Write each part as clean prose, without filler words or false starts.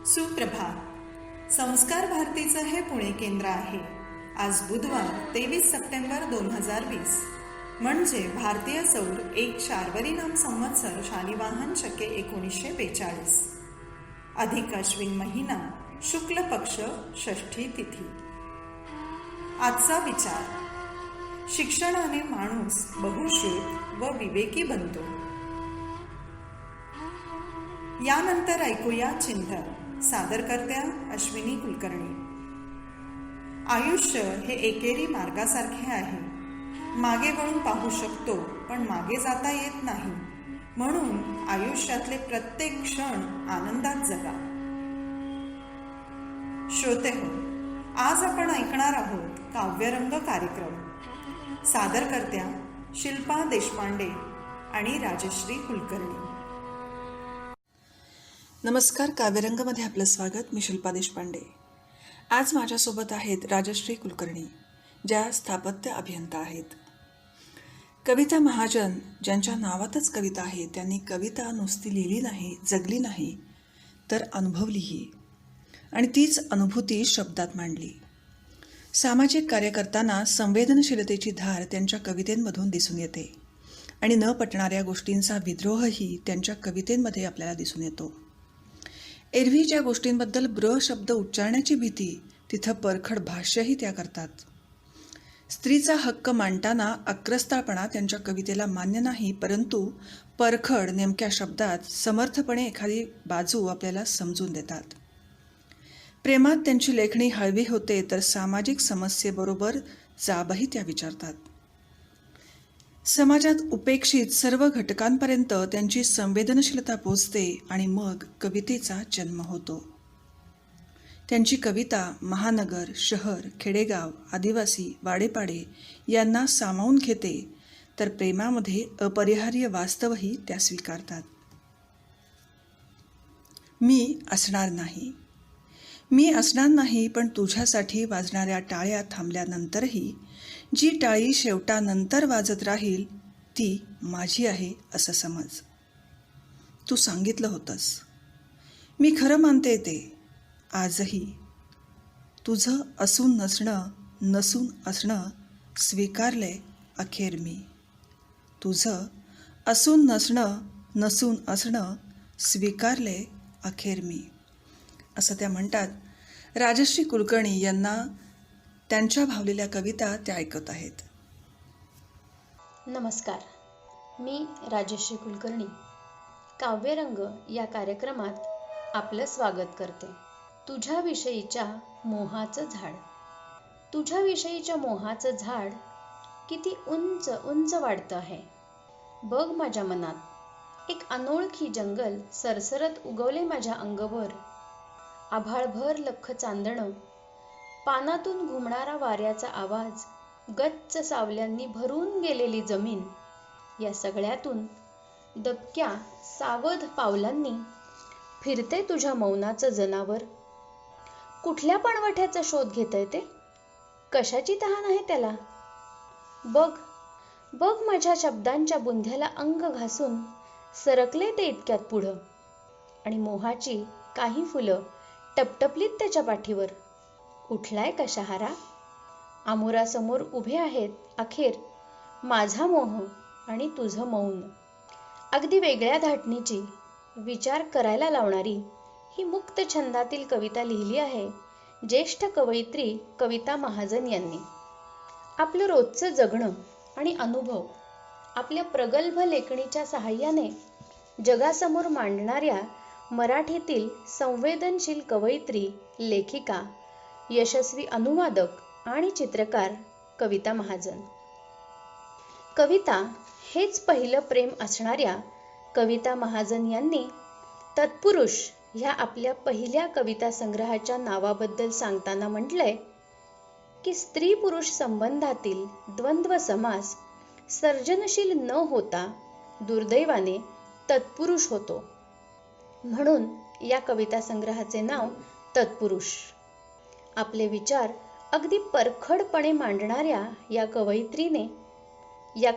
सुप्रभात. संस्कार भारतीचं हे पुणे केंद्र आहे. आज बुधवार 23 सप्टेंबर 2020 म्हणजे भारतीय सौर एक शार्वरी नाम संवत्सर शालिवाहन शके 1942 अधिक अश्विन महिना शुक्ल पक्ष षष्ठी तिथी. आजचा विचार: शिक्षणाने माणूस बहुश्रुत व विवेकी बनतो. यानंतर ऐकूया चिंतन. सादरकर्त्या अश्विनी कुलकर्णी. आयुष्य हे एकेरी मार्गासारखे आहे. मागे वळून पाहू शकतो पण मागे जाता येत नाही. म्हणून आयुष्यातले प्रत्येक क्षण आनंदात जगा. श्रोते हो, आज आपण ऐकणार आहोत काव्यरंग कार्यक्रम. सादरकर्त्या शिल्पा देशपांडे आणि राजश्री कुलकर्णी. नमस्कार. काव्यरंगमध्ये आपलं स्वागत. मी शिल्पा देशपांडे. आज माझ्यासोबत आहेत राजश्री कुलकर्णी, ज्या स्थापत्य अभियंता आहेत. कविता महाजन ज्यांच्या नावातच कविता आहे, त्यांनी कविता नुसती लिहिली नाही, जगली नाही, तर अनुभवलीही, आणि तीच अनुभूती शब्दात मांडली. सामाजिक कार्य करताना संवेदनशीलतेची धार त्यांच्या कवितेंमधून दिसून येते आणि न पटणाऱ्या गोष्टींचा विद्रोहही त्यांच्या कवितेंमध्ये आपल्याला दिसून येतो. एरवी ज्या गोष्टींबद्दल ब्र शब्द उच्चारण्याची भीती, तिथं परखड भाष्यही त्या करतात. स्त्रीचा हक्क मांडताना अक्रस्ताळपणा त्यांच्या कवितेला मान्य नाही, परंतु परखड नेमक्या शब्दात समर्थपणे एखादी बाजू आपल्याला समजून देतात. प्रेमात त्यांची लेखणी हळवी होते, तर सामाजिक समस्येबरोबर जाबही त्या विचारतात. समाजात उपेक्षित सर्व घटकांपर्यंत त्यांची संवेदनशीलता पोचते आणि मग कवितेचा जन्म होतो. त्यांची कविता महानगर, शहर, खेडेगाव, आदिवासी, वाडेपाडे यांना सामावून घेते, तर प्रेमामध्ये अपरिहार्य वास्तवही त्या स्वीकारतात. मी असणार नाही, पण तुझ्यासाठी वाजणाऱ्या टाळ्या थांबल्यानंतरही जी टाळी शेवटानंतर वाजत राहील ती माझी आहे असं समज. तू सांगितलं होतंस, मी खरं मानते ते आजही. तुझं असून नसून असणं स्वीकारले अखेर मी. तुझं असून नसून असणं स्वीकारले अखेर मी, असं त्या म्हणतात. राजश्री कुलकर्णी यांना त्यांच्या भावलेल्या कविता त्या ऐकत आहेत. नमस्कार, मी राजश्री कुलकर्णी काव्यरंग या कार्यक्रमात आपलं स्वागत करते. तुझ्याविषयीच्या मोहाचं झाड किती उंच उंच वाढतं आहे. बघ माझ्या मनात एक अनोळखी जंगल सरसरत उगवले माझ्या अंगभर. आभाळभर लख्ख चांदणं, पानातून घुमणारा वाऱ्याचा आवाज, गच्च सावल्यांनी भरून गेलेली जमीन, या सगळ्यातून दबक्या सावध पावलांनी फिरते तुझ्या मौनाचं जनावर. कुठल्या पाणवठ्याचा शोध घेतय ते? कशाची तहान आहे त्याला? बघ माझ्या शब्दांच्या बुंध्याला अंग घासून सरकले ते इतक्यात पुढं, आणि मोहाची काही फुलं टपटपलीत त्याच्या पाठीवर. उठलाय का शहारा? आमोरासमोर उभे आहेत अखेर माझा मोह आणि तुझं मौन. अगदी वेगळ्या धाटणीची, विचार करायला लावणारी ही मुक्त छंदातील कविता लिहिली आहे ज्येष्ठ कवयित्री कविता महाजन यांनी. आपलं रोजचं जगणं आणि अनुभव आपल्या प्रगल्भ लेखणीच्या साहाय्याने जगासमोर मांडणाऱ्या मराठीतील संवेदनशील कवयित्री, लेखिका, यशस्वी अनुवादक आणि चित्रकार कविता महाजन. कविता हेच पहिलं प्रेम असणाऱ्या कविता महाजन यांनी तत्पुरुष ह्या आपल्या पहिल्या कविता संग्रहाच्या नावाबद्दल सांगताना म्हटलंय की स्त्री पुरुष संबंधातील द्वंद्व समास सर्जनशील न होता दुर्दैवाने तत्पुरुष होतो. म्हणून या कविता संग्रहाचे नाव तत्पुरुष. आपले विचार अगदी परखडपणे मांडणाऱ्या या कवयित्रीने या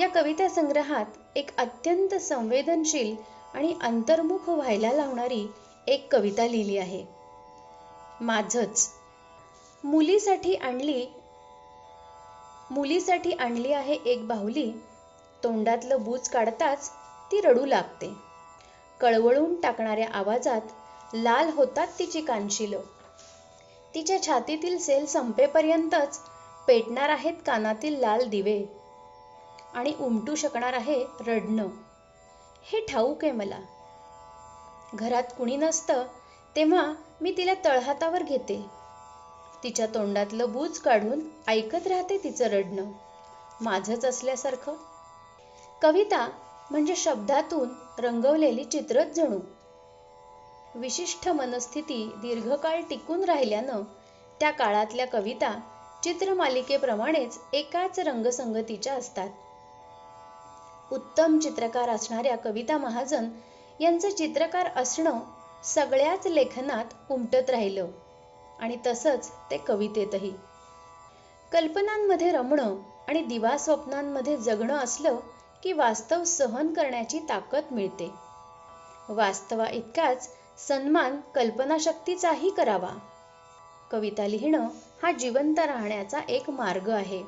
कविता संग्रहात एक अत्यंत संवेदनशील आणि अंतर्मुख व्हायला लावणारी एक कविता लिहिली आहे. माझंच. मुलीसाठी आणली आहे एक बाहुली, तोंडातलं बूच काढताच ती रडू लागते. कळवळून टाकणाऱ्या आवाजात लाल होतात तिची कानशिलं. तिच्या छातीतील सेल संपेपर्यंतच पेटणार आहेत कानातील लाल दिवे आणि उमटू शकणार आहे रडणं. हे ठाऊक आहे मला. घरात कुणी नसतं तेव्हा मी तिला तळहातावर घेते. तिच्या तोंडातलं बूच काढून ऐकत राहते तिचं रडणं, माझंच असल्यासारखं. कविता म्हणजे शब्दातून रंगवलेली चित्रच जणू. विशिष्ट मनस्थिती दीर्घकाळ टिकून राहिल्यानं त्या काळातल्या कविता चित्रमालिकेप्रमाणेच एकाच रंगसंगतीच्या असतात. उत्तम चित्रकार असणाऱ्या कविता महाजन यांचं चित्रकार असणं सगळ्याच लेखनात उमटत राहिलं आणि तसंच ते कवितेतही. कल्पनांमध्ये रमणं आणि दिवास्वप्नांमध्ये जगणं असलं की वास्तव सहन करण्याची ताकद मिळते. वास्तवा इतकाच सन्मान कल्पनाशक्तीचाही करावा. कविता लिहिणं हा जिवंत राहण्याचा एक मार्ग आहे.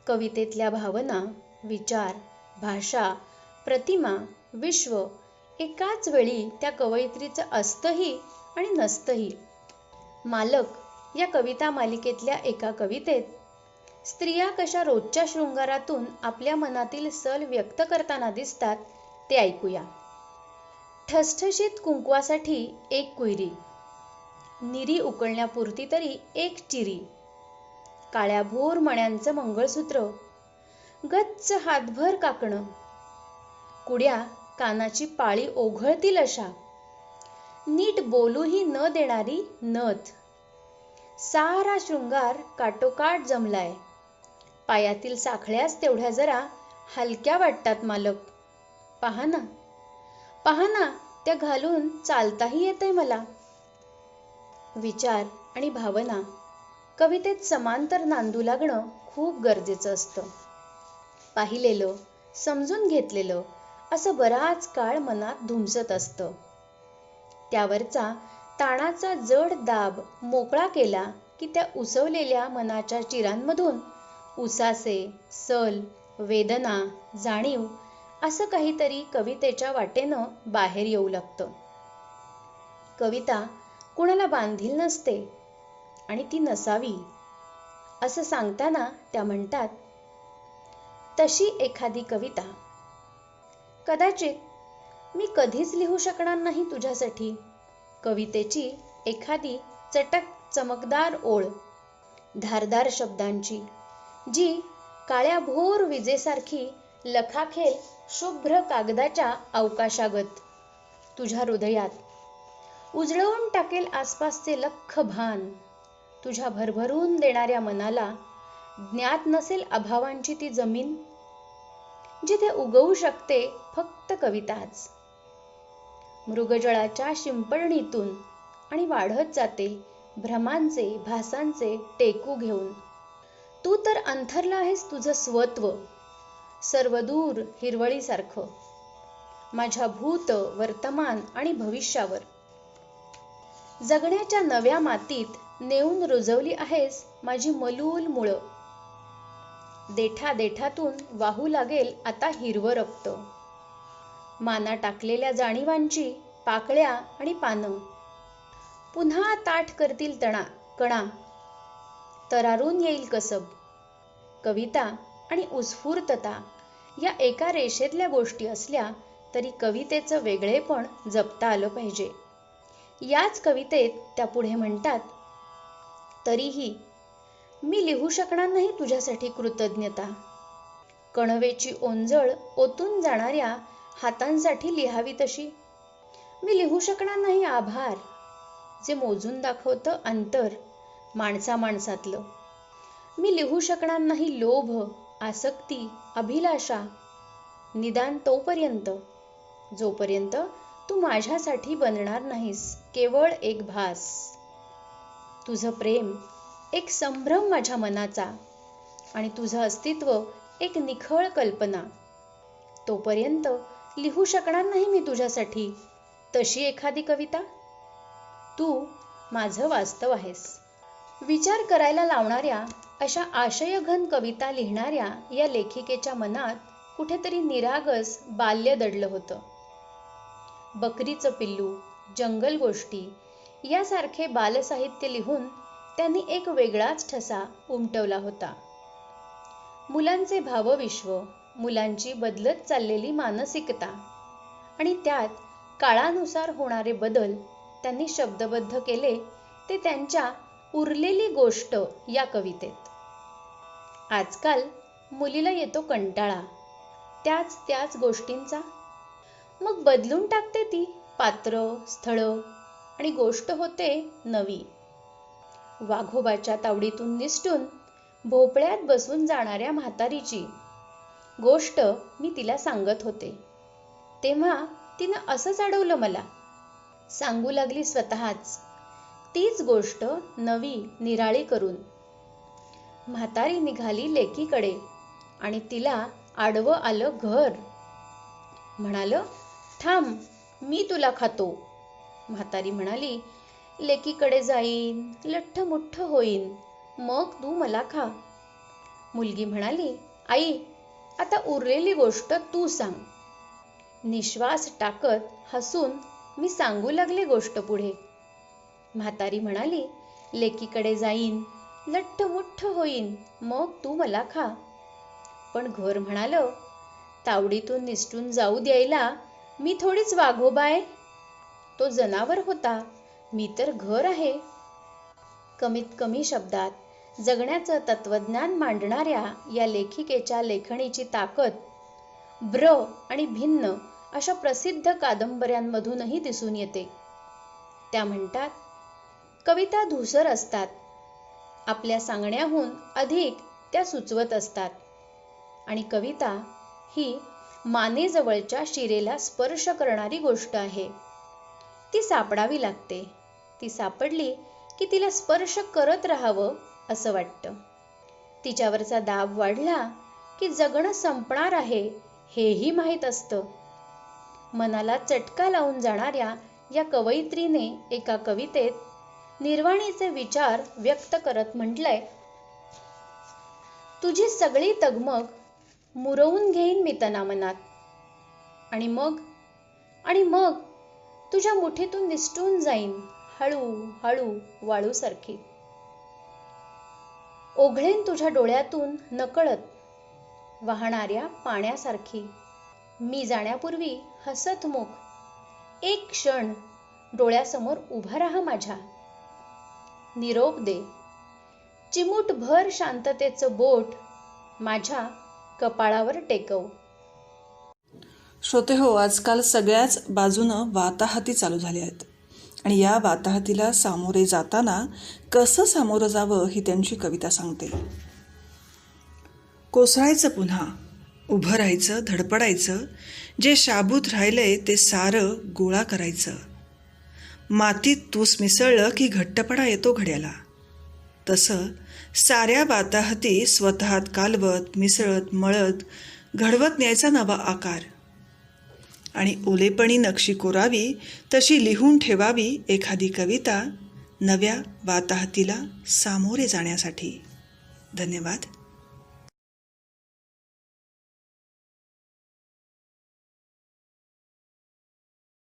कवितेतल्या भावना, विचार, भाषा, प्रतिमा, विश्व एकाच वेळी त्या कवयित्रीचं असतंही आणि नसतंही. मालक या कविता मालिकेतल्या एका कवितेत स्त्रिया कशा रोजच्या शृंगारातून आपल्या मनातील सल व्यक्त करताना दिसतात ते ऐकूया. ठसठशीत कुंकवासाठी एक कुयरी, निरी उकळण्यापुरती तरी एक चिरी, काळ्याभोर मण्यांचं मंगळसूत्र, गच्च हातभर काकणं, कुड्या कानाची पाळी ओघळतील अशा, नीट बोलूही न देणारी नथ, सारा शृंगार काटोकाट जमलाय. पायातील साखळ्याच तेवढ्या जरा हलक्या वाटतात मालक. पहा ना, त्या घालून चालताही येतंय मला. विचार आणि भावना कवितेत समांतर नांदू लागणं खूप गरजेचं असतं. पाहिलेलं, समजून घेतलेलं असं बराच काळ मनात धुमसत असतं. त्यावरचा ताणाचा जड दाब मोकळा केला की त्या उसवलेल्या मनाच्या चिरांमधून उसासे, सल, वेदना, जाणीव असं काहीतरी कवितेच्या वाटेनं बाहेर येऊ लागतं. कविता कुणाला बांधील नसते आणि ती नसावी असं सांगताना त्या म्हणतात, तशी एखादी कविता कदाचित मी कधीच लिहू शकणार नाही तुझ्यासाठी. कवितेची एखादी चटक चमकदार ओळ, धारदार शब्दांची, जी काळ्याभोर विजेसारखी लखाखेल शुभ्र कागदाच्या अवकाशागत तुझ्या हृदयात उजळवून टाकेल आसपासचे लख्ख भान. तुझ्या भरभरून देणाऱ्या मनाला ज्ञात नसेल अभावांची ती जमीन, जिथे उगवू शकते फक्त कविताच. मृगजळाच्या शिंपडणीतून आणि वाढत जाते भ्रमांचे, भासांचे टेकू घेऊन. तू तर अंथरला आहेस तुझं स्वत्व, सर्वदूर हिरवळीसारखं, माझ्या भूत, वर्तमान आणि भविष्यावर. जगण्याच्या नव्या मातीत नेऊन रुजवली आहेस माझी मलूल मुळं. देठातून वाहू लागेल आता हिरवं रक्त. माना टाकलेल्या जाणीवांची पाकळ्या आणि पानं पुन्हा ताठ करतील कणा. तरारून येईल कसब. कविता आणि उत्स्फूर्तता या एका रेषेतल्या गोष्टी असल्या तरी कवितेचं वेगळेपण जपता आलं पाहिजे. याच कवितेत त्या पुढे म्हणतात, तरीही मी लिहू शकणार नाही तुझ्यासाठी कृतज्ञता. कणवेची ओंजळ ओतून जाणाऱ्या हातांसाठी लिहावी तशी. मी लिहू शकणार नाही आभार, जे मोजून दाखवतं अंतर माणसातलं. मी लिहू शकणार नाही लोभ, आसक्ती, अभिलाषा, निदान तोपर्यंत जोपर्यंत तू माझ्यासाठी बनणार नाहीस केवळ एक भास. तुझं प्रेम एक संभ्रम माझ्या मनाचा आणि तुझं अस्तित्व एक निखळ कल्पना. तोपर्यंत लिहू शकणार नाही मी तुझ्यासाठी. तशी एखादी कविता? तू माझं वास्तव आहेस. विचार करायला लावणाऱ्या अशा आशयघन कविता लिहिणाऱ्या या लेखिकेच्या मनात कुठेतरी निरागस बाल्य दडलं होतं. बकरीचं पिल्लू, जंगल गोष्टी यासारखे बालसाहित्य लिहून त्यांनी एक वेगळाच ठसा उमटवला होता. मुलांचे भावविश्व, मुलांची बदलत चाललेली मानसिकता आणि त्यात काळानुसार होणारे बदल त्यांनी शब्दबद्ध केले ते त्यांच्या उरलेली गोष्ट या कवितेत. आजकाल मुलीला येतो कंटाळा त्याच गोष्टींचा. मग बदलून टाकते ती पात्र, स्थळं आणि गोष्ट होते नवी. वाघोबाच्या तावडीतून निसटून भोपळ्यात बसून जाणाऱ्या म्हातारीची गोष्ट मी तिला सांगत होते, तेव्हा तिनं असंच अडवलं मला. सांगू लागली स्वतःच तीच गोष्ट नवी निराळी करून. म्हातारी निघाली लेकीकडे आणि तिला आडवं आलं घर. म्हणालं, थांब मी तुला खातो. म्हातारी म्हणाली, लेकीकडे जाईन, लठ्ठमुठ्ठ होईन, मग तू मला खा. मुलगी म्हणाली, आई आता उरलेली गोष्ट तू सांग. निश्वास टाकत हसून मी सांगू लागले गोष्ट पुढे. म्हातारी म्हणाली, लेकीकडे जाईन, लठ्ठमुठ्ठ होईन, मग तू मला खा. पण घर म्हणालं, तावडीतून निसटून जाऊ द्यायला मी थोडीच वाघोबा आहे. तो जनावर होता, मी तर घर आहे. कमीत कमी शब्दात जगण्याचं तत्वज्ञान मांडणाऱ्या या लेखिकेच्या लेखणीची ताकद ब्र आणि भिन्न अशा प्रसिद्ध कादंबऱ्यांमधूनही दिसून येते. त्या म्हणतात, कविता धूसर असतात, आपल्या सांगण्याहून अधिक त्या सुचवत असतात आणि कविता ही मानेजवळच्या शिरेला स्पर्श करणारी गोष्ट आहे. ती सापडावी लागते. ती सापडली की तिला स्पर्श करत राहावं असं वाटतं. तिच्यावरचा दाब वाढला की जगणं संपणार आहे हेही माहीत असतं. मनाला चटका लावून जाणाऱ्या या कवयित्रीने एका कवितेत निर्वाणीचे विचार व्यक्त करत म्हटलंय, तुझी सगळी तगमग मुरवून घेईन मी तनामनात आणि मग तुझ्या मुठीतून निसटून जाईन हळू वाळूसारखी. ओघळेन तुझ्या डोळ्यातून नकळत वाहणाऱ्या पाण्यासारखी. मी जाण्यापूर्वी हसतमुख एक क्षण डोळ्यासमोर उभा राहा माझ्या. निरोप दे, चिमूटभर शांततेचं बोट माझ्या कपाळावर टेकव. श्रोते हो, आजकाल सगळ्याच बाजूनं वाताहती चालू झाल्या आहेत आणि या वाताहतीला सामोरे जाताना कसं सामोरं जावं ही त्यांची कविता सांगते. कोसळायचं पुन्हा, उभं राहायचं, धडपडायचं, जे शाबूत राहिलंय ते सारं गोळा करायचं. मातीत तूस मिसळलं की घट्टपणा येतो घड्याला. तसं साऱ्या वाताहती स्वतःत कालवत, मिसळत, मळत, घडवत न्यायचा नवा आकार आणि ओलेपणी नक्षी कोरावी तशी लिहून ठेवावी एखादी कविता नव्या वाताहतीला सामोरे जाण्यासाठी. धन्यवाद.